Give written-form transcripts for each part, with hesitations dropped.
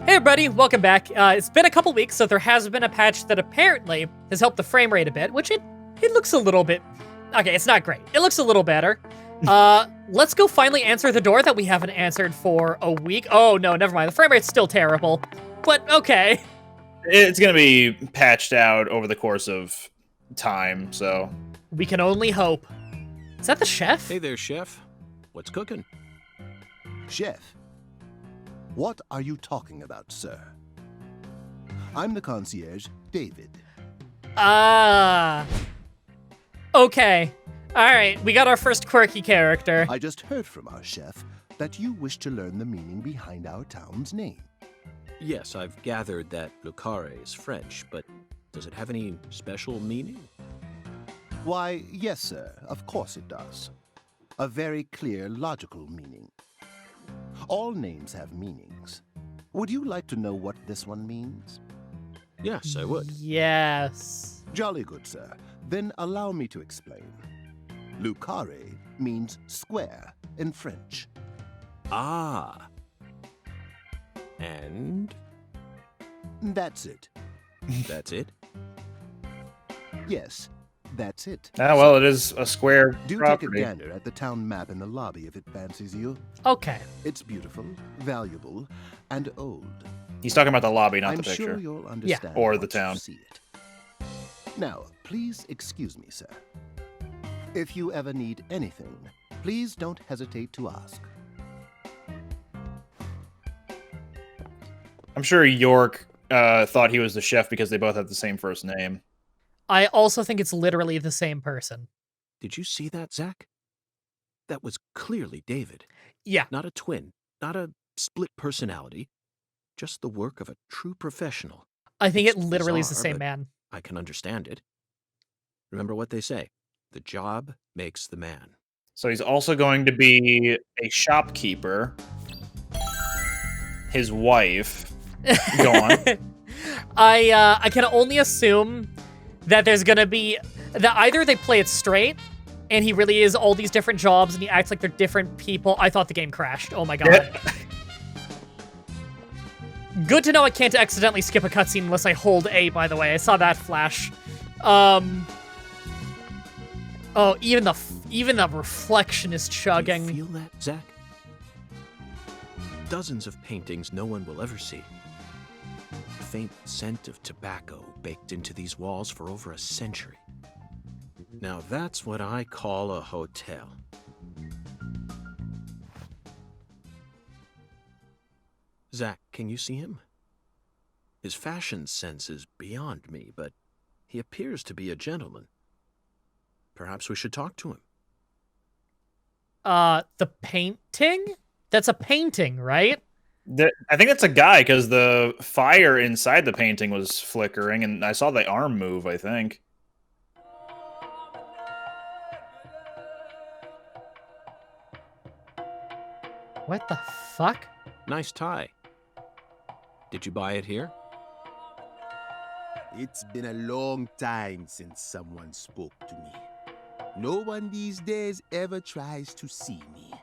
Hey everybody, welcome back. It's been a couple weeks, so there has been a patch that apparently has helped the frame rate a bit, which it looks a little bit... Okay, it's not great. It looks a little better. Let's go finally answer the door that we haven't answered for a week. Oh, no, never mind. The frame rate's still terrible, but okay. It's going to be patched out over the course of time, so... We can only hope. Is that the chef? Hey there, chef. What's cooking? Chef, what are you talking about, sir? I'm the concierge, David. Okay. Alright, we got our first quirky character. I just heard from our chef that you wish to learn the meaning behind our town's name. Yes, I've gathered that Le Carré is French, but does it have any special meaning? Why, yes, sir, of course it does. A very clear, logical meaning. All names have meanings. Would you like to know what this one means? Yes, I would. Yes. Jolly good, sir. Then allow me to explain. Le Carré means square in French. Ah. And? That's it. That's it? Yes, that's it. Ah, well, it is a square Do property. take a gander at the town map in the lobby if it fancies you. Okay. It's beautiful, valuable, and old. He's talking about the lobby, not I'm the picture. sure you'll understand Or the once you town. see it. Now, please excuse me, sir. If you ever need anything, please don't hesitate to ask. I'm sure York thought he was the chef because they both have the same first name. I also think it's literally the same person. Did you see that, Zach? That was clearly David. Yeah. Not a twin, not a split personality, just the work of a true professional. I think It's it literally is the bizarre, same but man. I can understand it. Remember what they say, the job makes the man. So he's also going to be a shopkeeper. His wife. Go on. I can only assume that there's gonna be that either they play it straight and he really is all these different jobs and he acts like they're different people. I thought the game crashed. Oh my god. Good to know I can't accidentally skip a cutscene unless I hold A, by the way. I saw that flash. Oh, even the reflection is chugging. You feel that, Zach? Dozens of paintings no one will ever see. The faint scent of tobacco baked into these walls for over a century. Now that's what I call a hotel. Zach, can you see him? His fashion sense is beyond me, but he appears to be a gentleman. Perhaps we should talk to him. The painting? That's a painting, right? I think that's a guy because the fire inside the painting was flickering, and I saw the arm move, I think. What the fuck? Nice tie. Did you buy it here? It's been a long time since someone spoke to me. No one these days ever tries to see me.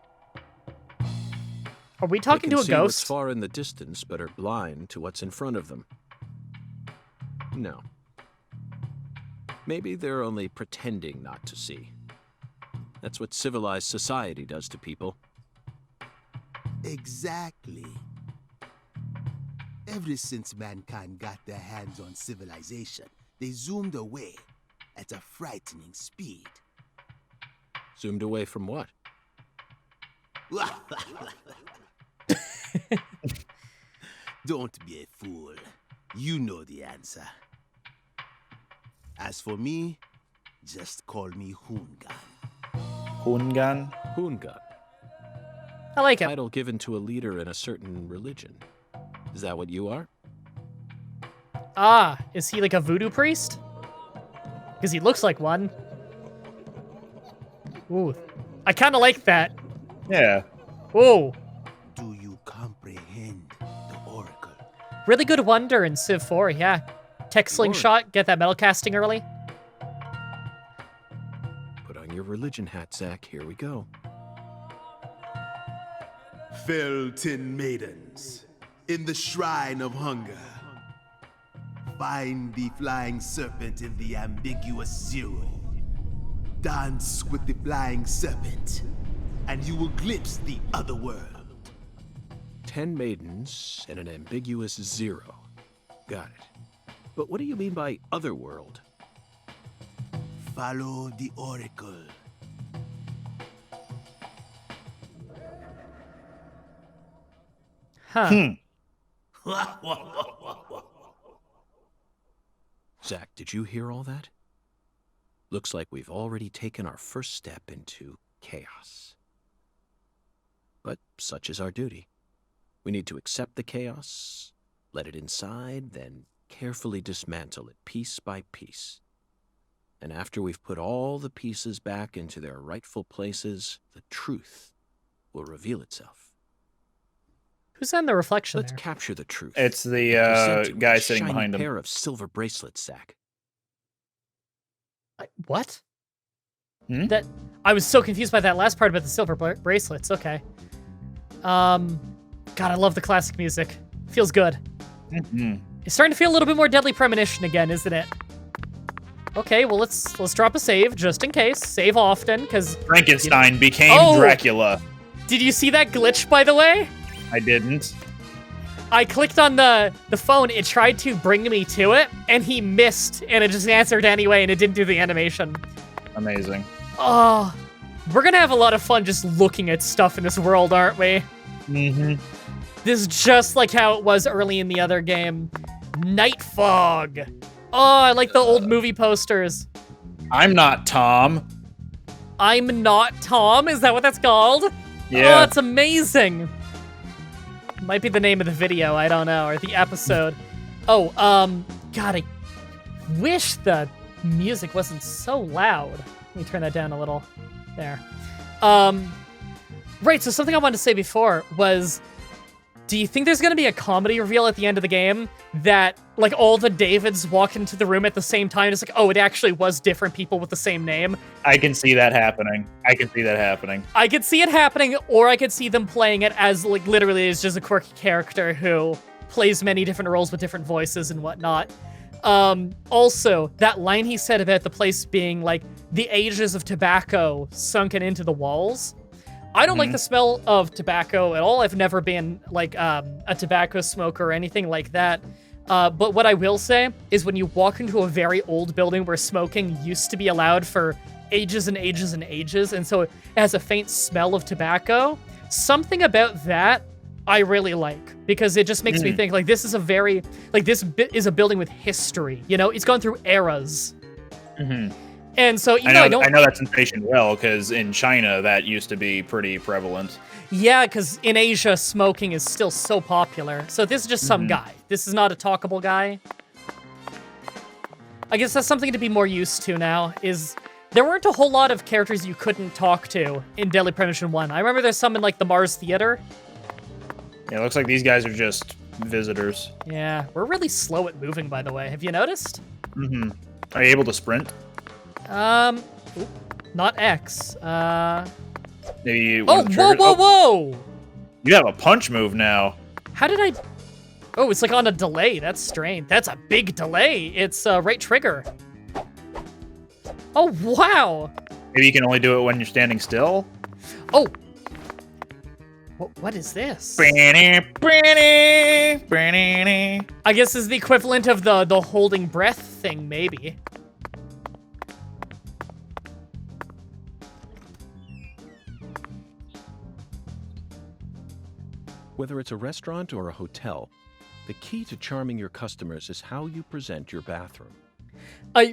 Are we They talking can to a see what's ghost? far in the distance, but are blind to what's in front of them. No. Maybe they're only pretending not to see. That's what civilized society does to people. Exactly. Ever since mankind got their hands on civilization, they zoomed away at a frightening speed. Zoomed away from what? Don't be a fool. You know the answer. As for me, just call me Hoongan. Hungan? Hoongan. I like it. Title given to a leader in a certain religion. Is that what you are? Ah, is he like a voodoo priest? Because he looks like one. Ooh, I kind of like that. Yeah. Ooh, Do you comprehend the oracle? really good wonder in Civ 4, yeah. Tech slingshot, get that metal casting early. Put on your religion hat, Zach. Here we go. Felton maidens, in the shrine of hunger. Find the flying serpent in the ambiguous zero. Dance with the flying serpent, and you will glimpse the other world. 10 maidens and an ambiguous zero. Got it. But what do you mean by otherworld? Follow the oracle. Huh. Zach, did you hear all that? Looks like we've already taken our first step into chaos. But such is our duty. We need to accept the chaos, let it inside, then carefully dismantle it piece by piece. And after we've put all the pieces back into their rightful places, the truth will reveal itself. Who's on the reflection Let's there? capture the truth. It's and the present it with guy a sitting shiny behind him. pair of silver bracelets, Zach. What? Hmm? That I was so confused by that last part about the silver bracelets. Okay. God, I love the classic music. Feels good. Mhm. It's starting to feel a little bit more Deadly Premonition again, isn't it? Okay, well let's drop a save just in case. Save often, because Frankenstein became Oh! Dracula. did you see that glitch, by the way? I didn't. I clicked on the phone, it tried to bring me to it, and he missed, and it just answered anyway, and it didn't do the animation. Amazing. Oh, we're gonna have a lot of fun just looking at stuff in this world, aren't we? Mm-hmm. This is just like how it was early in the other game. Night Fog. Oh, I like the old movie posters. I'm not Tom. I'm Not Tom, is that what that's called? Yeah. Oh, it's amazing. Might be the name of the video, I don't know, or the episode. Oh, God, I wish the music wasn't so loud. Let me turn that down a little. There. Right, so something I wanted to say before was, do you think there's gonna be a comedy reveal at the end of the game that, like, all the Davids walk into the room at the same time? It's like, oh, it actually was different people with the same name. I can see that happening. I could see it happening, or I could see them playing it as, like, literally as just a quirky character who plays many different roles with different voices and whatnot. Also, that line he said about the place being, like, the ages of tobacco sunken into the walls. I don't like the smell of tobacco at all. I've never been, like, a tobacco smoker or anything like that. But what I will say is when you walk into a very old building where smoking used to be allowed for ages and ages and ages, and so it has a faint smell of tobacco, something about that I really like, because it just makes me think, like, this is a very, like, this is a building with history, you know? It's gone through eras. Mm-hmm. And so, even I though know that sensation well, because in China, that used to be pretty prevalent. Yeah, because in Asia, smoking is still so popular. So this is just some guy. This is not a talkable guy. I guess that's something to be more used to now, is there weren't a whole lot of characters you couldn't talk to in Deadly Premonition 1. I remember there's some in, like, the Mars Theater. Yeah, it looks like these guys are just visitors. Yeah, we're really slow at moving, by the way. Have you noticed? Mm-hmm. Are you able to sprint? Oop, not X. Maybe Oh, whoa! You have a punch move now. How did I... Oh, it's like on a delay. That's strange. That's a big delay. It's right trigger. Oh, wow. Maybe you can only do it when you're standing still. Oh. What is this? I I guess is the equivalent of the holding breath thing, maybe. Whether it's a restaurant or a hotel, the key to charming your customers is how you present your bathroom.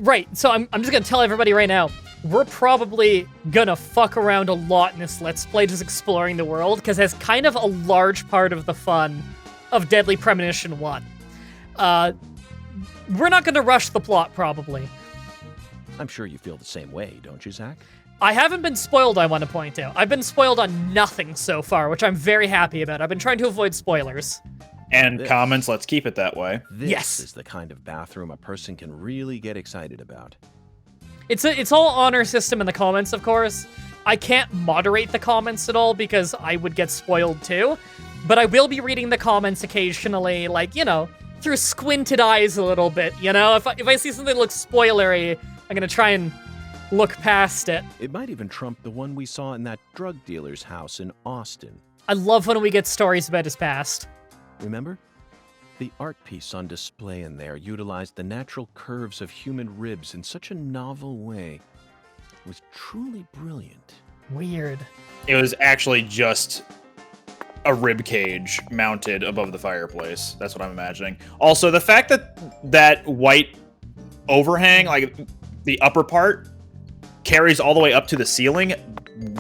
Right, so I'm just gonna tell everybody right now, we're probably gonna fuck around a lot in this Let's Play, just exploring the world, because that's kind of a large part of the fun of Deadly Premonition 1. We're not gonna rush the plot, probably. I'm sure you feel the same way, don't you, Zach? I haven't been spoiled, I want to point out. I've been spoiled on nothing so far, which I'm very happy about. I've been trying to avoid spoilers. And comments, let's keep it that way. This Yes. is the kind of bathroom a person can really get excited about. It's all honor system in the comments, of course. I can't moderate the comments at all because I would get spoiled too. but I will be reading the comments occasionally, like, you know, through squinted eyes a little bit, you know? If I see something that looks spoilery, I'm gonna try and look past it. It might even trump the one we saw in that drug dealer's house in Austin. I love when we get stories about his past. Remember? The art piece on display in there utilized the natural curves of human ribs in such a novel way. It was truly brilliant. Weird. It was actually just a rib cage mounted above the fireplace. That's what I'm imagining. Also, the fact that that white overhang, like the upper part, carries all the way up to the ceiling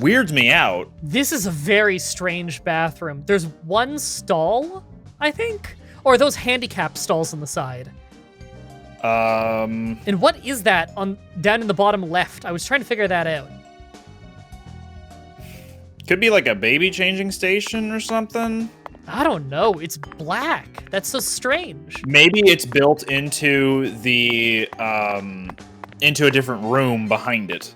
weirds me out. This is a very strange bathroom. There's one stall, I think? Or are those handicap stalls on the side? And what is that on down in the bottom left? I was trying to figure that out. Could be like a baby changing station or something. I don't know. It's black. That's so strange. Maybe it's built into the into a different room behind it.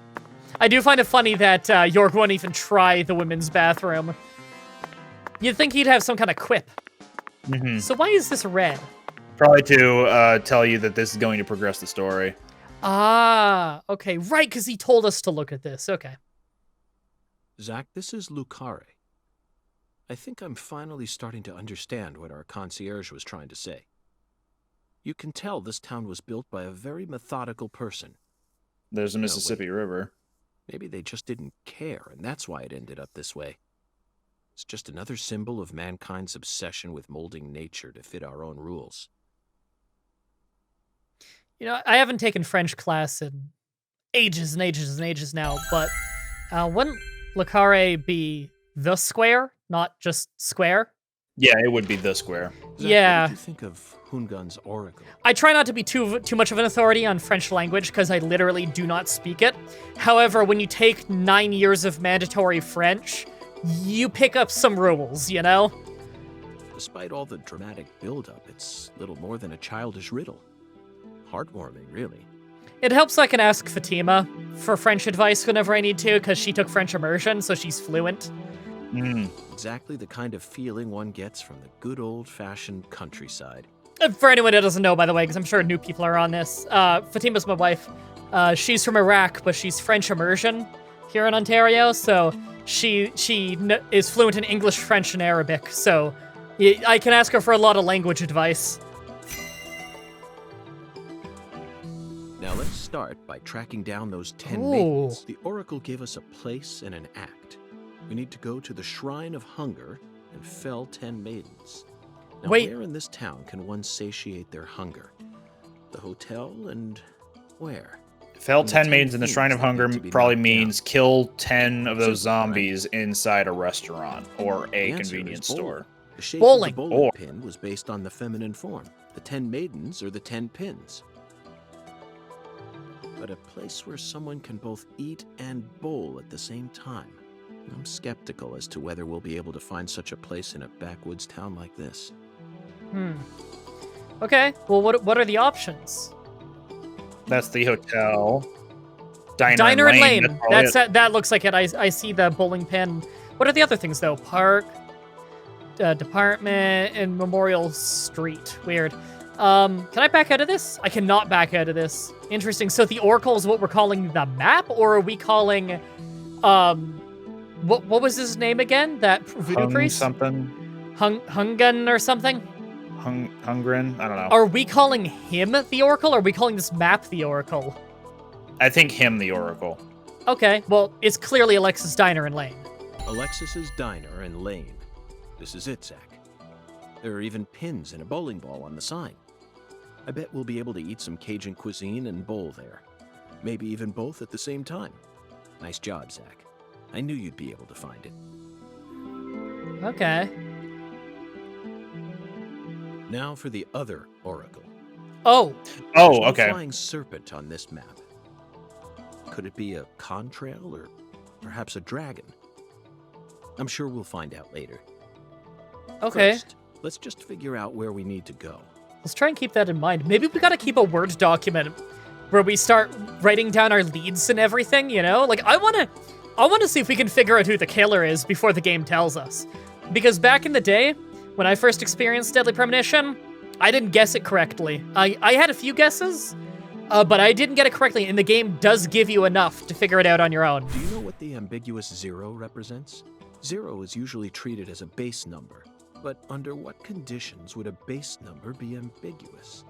I do find it funny that York won't even try the women's bathroom. You'd think he'd have some kind of quip. Mm-hmm. So why is this red? Probably to tell you that this is going to progress the story. Ah, okay. Right, because he told us to look at this. Okay. Zach, this is Lucare. I think I'm finally starting to understand what our concierge was trying to say. You can tell this town was built by a very methodical person. There's a Mississippi River. Maybe they just didn't care, and that's why it ended up this way. It's just another symbol of mankind's obsession with molding nature to fit our own rules. You know, I haven't taken French class in ages and ages and ages now, but wouldn't Le Carré be the square, not just square? Yeah, it would be the square. Zach, Yeah. What did you think of Hungun's oracle? I try not to be too much of an authority on French language because I literally do not speak it. However, when you take 9 years of mandatory French, you pick up some rules, you know? Despite all the dramatic build-up, it's little more than a childish riddle. Heartwarming, really. It helps I can ask Fatima for French advice whenever I need to because she took French immersion, so she's fluent. Exactly the kind of feeling one gets from the good old-fashioned countryside. For anyone that doesn't know, by the way, because I'm sure new people are on this, Fatima's my wife. She's from Iraq, but she's French immersion here in Ontario, so she is fluent in English, French, and Arabic, so I can ask her for a lot of language advice. Now let's start by tracking down those 10 Ooh. maidens. The oracle gave us a place and an act. We need to go to the Shrine of Hunger and fell 10 maidens. Now, Wait. where in this town can one satiate their hunger? The hotel and where? Fell And the 10 10 maidens in the Shrine of things that Hunger need to be probably knocked means down. kill 10 of those Simple, right? zombies inside a restaurant or The a answer is convenience bowl. store. The shape Bowling. of the bowling Or- pin was based on the feminine form. The 10 maidens are the 10 pins. But a place where someone can both eat and bowl at the same time. I'm skeptical as to whether we'll be able to find such a place in a backwoods town like this. Okay, well, what are the options? That's the hotel. Diner, Diner and Lane. That's probably it. That looks like it. I see the bowling pin. What are the other things though? Park, department, and Memorial Street. Weird. Can I back out of this? I cannot back out of this. Interesting. So the Oracle is what we're calling the map, or are we calling, what was his name again? That voodoo Hung priest? something. Hungun or something? Hungrin? I don't know. Are we calling him the Oracle, or are we calling this map the Oracle? I think him the Oracle. Okay, well, it's clearly Alexis Diner and Lane. Alexis's Diner and Lane. This is it, Zach. There are even pins and a bowling ball on the sign. I bet we'll be able to eat some Cajun cuisine and bowl there. Maybe even both at the same time. Nice job, Zach. I knew you'd be able to find it. Okay. Now for the other oracle. Oh, Oh, There's no okay. flying serpent on this map. Could it be a contrail or perhaps a dragon? I'm sure we'll find out later. okay. First, let's just figure out where we need to go. Let's try and keep that in mind. Maybe we gotta keep a Word document where we start writing down our leads and everything, you know? Like, I wanna see if we can figure out who the killer is before the game tells us. because back in the day, when I first experienced Deadly Premonition, I didn't guess it correctly. I had a few guesses, but I didn't get it correctly, and the game does give you enough to figure it out on your own. Do you know what the ambiguous 0 represents? 0 is usually treated as a base number, but under what conditions would a base number be ambiguous?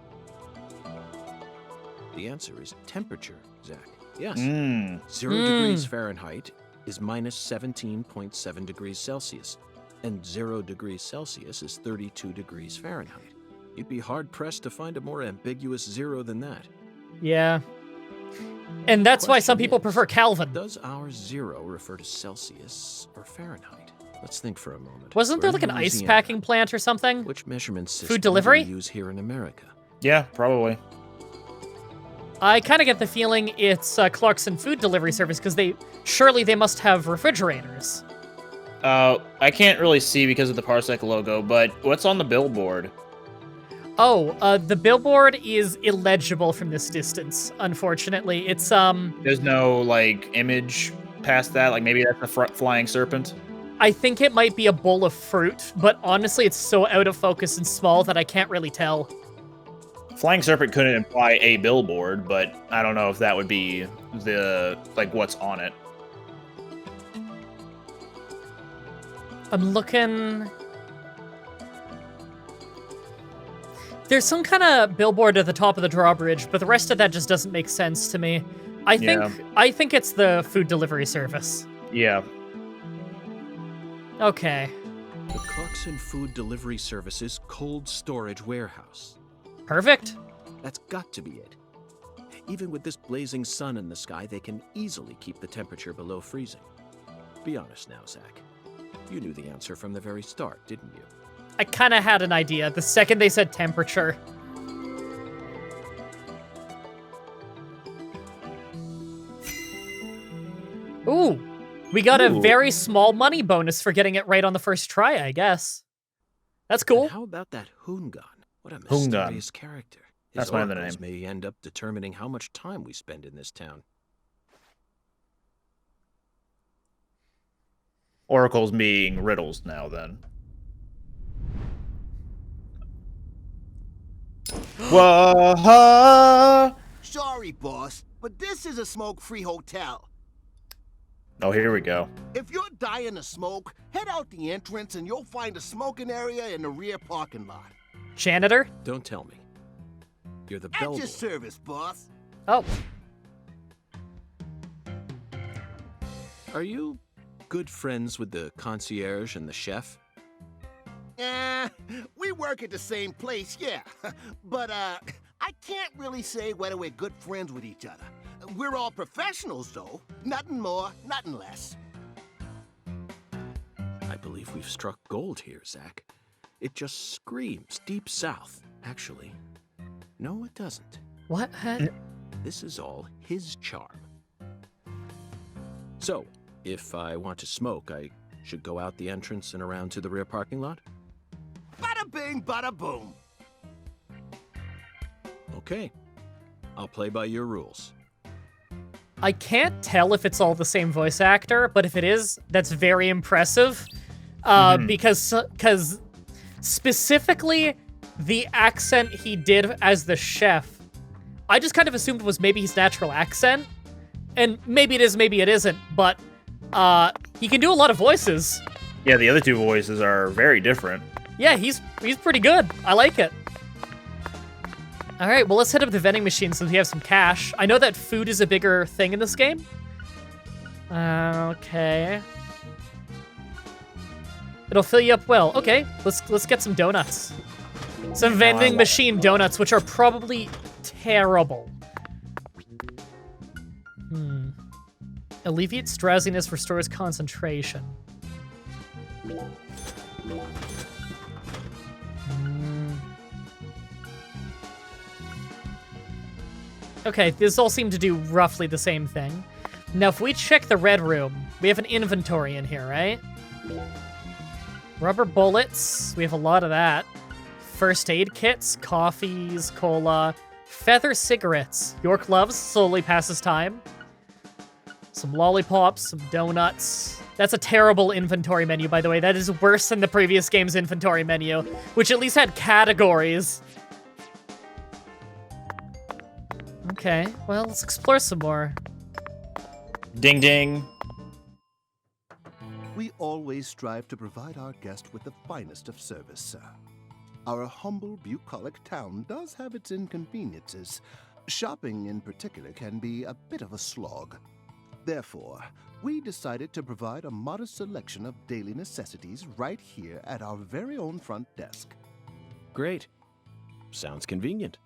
The answer is temperature, Zach. Yes. 0 degrees Fahrenheit is minus 17.7 degrees Celsius, and 0 degrees Celsius is 32 degrees Fahrenheit. You'd be hard-pressed to find a more ambiguous 0 than that. Yeah. And that's why some Question people is, prefer Kelvin. Does our 0 refer to Celsius or Fahrenheit? Let's think for a moment. Wasn't there We're like in an ice Louisiana. packing plant or something? Which measurement system delivery? do we use here in America? Yeah, probably. I kind of get the feeling it's Clarkson Food Delivery Service, because surely they must have refrigerators. I can't really see because of the Parsec logo, but what's on the billboard? Oh, the billboard is illegible from this distance, unfortunately. It's, There's no, like, image past that? Like, maybe that's a flying serpent? I think it might be a bowl of fruit, but honestly, it's so out of focus and small that I can't really tell. Flying serpent couldn't imply a billboard, but I don't know if that would be what's on it. I'm looking... There's some kind of billboard at the top of the drawbridge, but the rest of that just doesn't make sense to me. I think it's the food delivery service. Yeah. Okay. The Clarkson Food Delivery Service's cold storage warehouse. Perfect. That's got to be it. Even with this blazing sun in the sky, they can easily keep the temperature below freezing. Be honest now, Zach. You knew the answer from the very start, didn't you? I kind of had an idea the second they said temperature. Ooh, we got a very small money bonus for getting it right on the first try, I guess. That's cool. And how about that Hoongan? What a Hoongan. mysterious character. His That's my other oracles name. may end up determining how much time we spend in this town. Oracles being riddles now, then. Whoa! Sorry, boss, but this is a smoke-free hotel. Oh, here we go. If you're dying to smoke, head out the entrance and you'll find a smoking area in the rear parking lot. Janitor? Don't tell me. You're the At bellboy. your service, boss. Oh, Are you good friends with the concierge and the chef? We work at the same place, yeah. But, I can't really say whether we're good friends with each other. We're all professionals, though. Nothing more, nothing less. I believe we've struck gold here, Zach. It just screams Deep South, actually. No, it doesn't. what? This is all his charm. So, if I want to smoke, I should go out the entrance and around to the rear parking lot? Bada bing, bada boom. Okay. I'll play by your rules. I can't tell if it's all the same voice actor, but if it is, that's very impressive. Because specifically the accent he did as the chef, I just kind of assumed was maybe his natural accent. And maybe it is, maybe it isn't, but he can do a lot of voices. Yeah, the other two voices are very different. Yeah, he's pretty good. I like it. All right, well, let's hit up the vending machine since we have some cash. I know that food is a bigger thing in this game. Okay. It'll fill you up well. Okay, let's get some donuts. Some vending machine donuts, which are probably terrible. Alleviates drowsiness, restores concentration. Okay, this all seem to do roughly the same thing. Now, if we check the red room, we have an inventory in here, right? Rubber bullets, we have a lot of that. First aid kits, coffees, cola, feather cigarettes. York loves, slowly passes time. Some lollipops, some donuts. That's a terrible inventory menu, by the way. That is worse than the previous game's inventory menu, which at least had categories. Okay, well, let's explore some more. Ding ding. We always strive to provide our guest with the finest of service, sir. Our humble, bucolic town does have its inconveniences. Shopping, in particular, can be a bit of a slog. Therefore, we decided to provide a modest selection of daily necessities right here at our very own front desk. Great. Sounds convenient.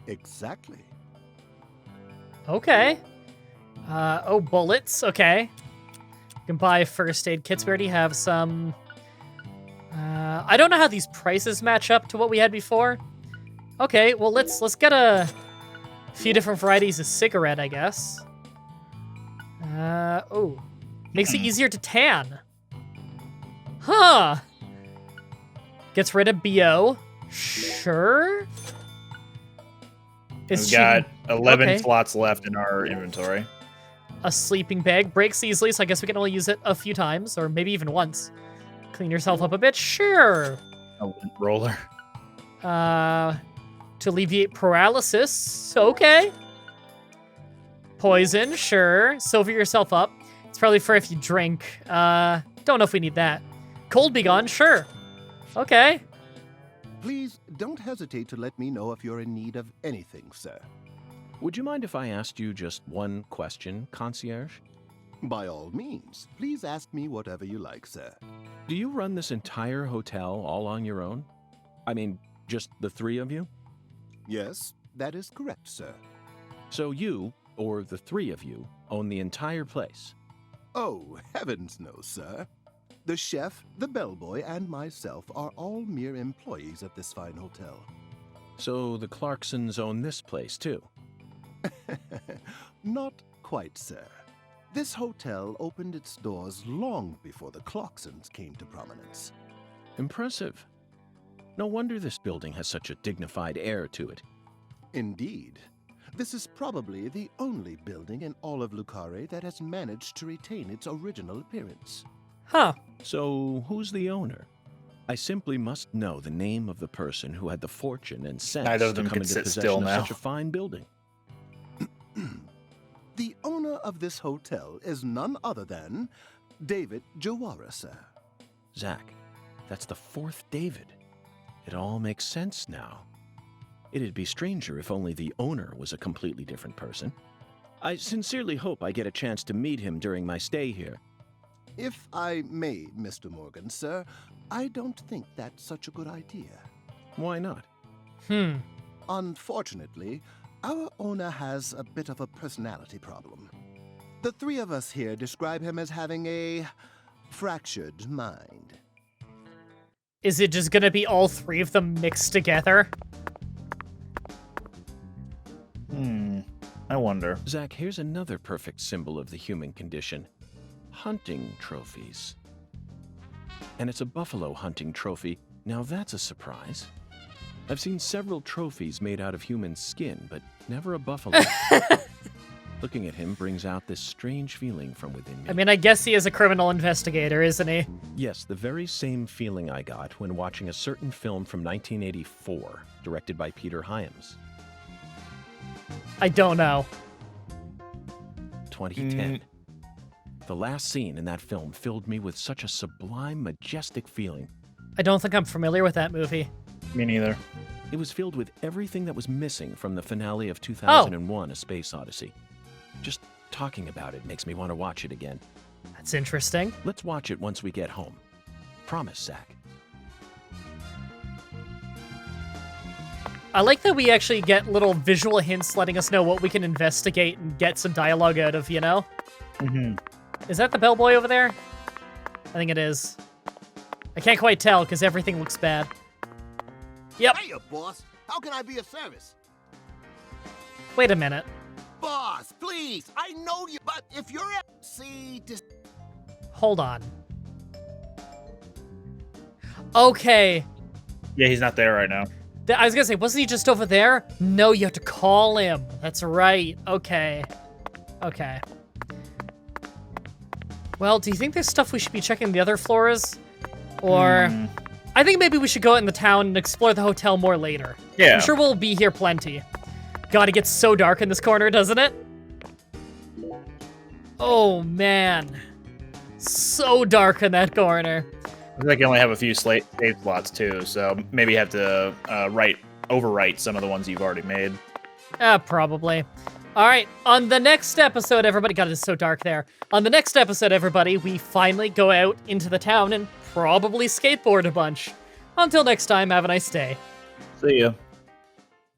Exactly. Okay. Oh, bullets. Okay. You can buy first aid kits. We already have some. I don't know how these prices match up to what we had before. Okay, well, let's get a few different varieties of cigarette, I guess. Oh. Makes it easier to tan. Huh. Gets rid of BO. Sure. We've got 11 slots left in our inventory. A sleeping bag. Breaks easily, so I guess we can only use it a few times, or maybe even once. Clean yourself up a bit. Sure. A lint roller. To alleviate paralysis. Okay. Poison. Sure. Silver yourself up. It's probably for if you drink. Don't know if we need that. Cold be gone. Sure. Okay. Please don't hesitate to let me know if you're in need of anything, sir. Would you mind if I asked you just one question, concierge? By all means, please ask me whatever you like, sir. Do you run this entire hotel all on your own? I mean, just the three of you? Yes, that is correct, sir. So you, or the three of you, own the entire place? Oh, heavens no, sir. The chef, the bellboy, and myself are all mere employees of this fine hotel. So the Clarksons own this place, too? Not quite, sir. This hotel opened its doors long before the Clarksons came to prominence. Impressive. No wonder this building has such a dignified air to it. Indeed. This is probably the only building in all of Lucare that has managed to retain its original appearance. Huh. So, who's the owner? I simply must know the name of the person who had the fortune and sense Neither of to them come can into sit possession still of now. such a fine building. The owner of this hotel is none other than David Jawara, sir. Zach, that's the fourth David. It all makes sense now. It'd be stranger if only the owner was a completely different person. I sincerely hope I get a chance to meet him during my stay here. If I may, Mr. Morgan, sir, I don't think that's such a good idea. Why not? Unfortunately, our owner has a bit of a personality problem. The three of us here describe him as having a fractured mind. Is it just gonna be all three of them mixed together? I wonder. Zach, here's another perfect symbol of the human condition. Hunting trophies. And it's a buffalo hunting trophy. Now that's a surprise. I've seen several trophies made out of human skin, but never a buffalo. Looking at him brings out this strange feeling from within me. I mean, I guess he is a criminal investigator, isn't he? Yes, the very same feeling I got when watching a certain film from 1984, directed by Peter Hyams. I don't know. 2010. The last scene in that film filled me with such a sublime, majestic feeling. I don't think I'm familiar with that movie. Me neither. It was filled with everything that was missing from the finale of 2001: A Space Odyssey. Just talking about it makes me want to watch it again. That's interesting. Let's watch it once we get home. Promise, Zach. I like that we actually get little visual hints letting us know what we can investigate and get some dialogue out of, you know? Is that the bellboy over there? I think it is. I can't quite tell because everything looks bad. Yep. Hey, boss. How can I be of service? Wait a minute. Boss, please. I know you, but if you're Hold on. Okay. Yeah, he's not there right now. I was gonna say, wasn't he just over there? No, you have to call him. That's right. Okay. Okay. Well, do you think there's stuff we should be checking the other floors? Or... I think maybe we should go out in the town and explore the hotel more later. Yeah. I'm sure we'll be here plenty. God, it gets so dark in this corner, doesn't it? Oh, man. So dark in that corner. I think I only have a few save slots, too, so maybe you have to overwrite some of the ones you've already made. Probably. All right, on the next episode, everybody... God, it's so dark there. On the next episode, everybody, we finally go out into the town and probably skateboard a bunch. Until next time, have a nice day. See ya.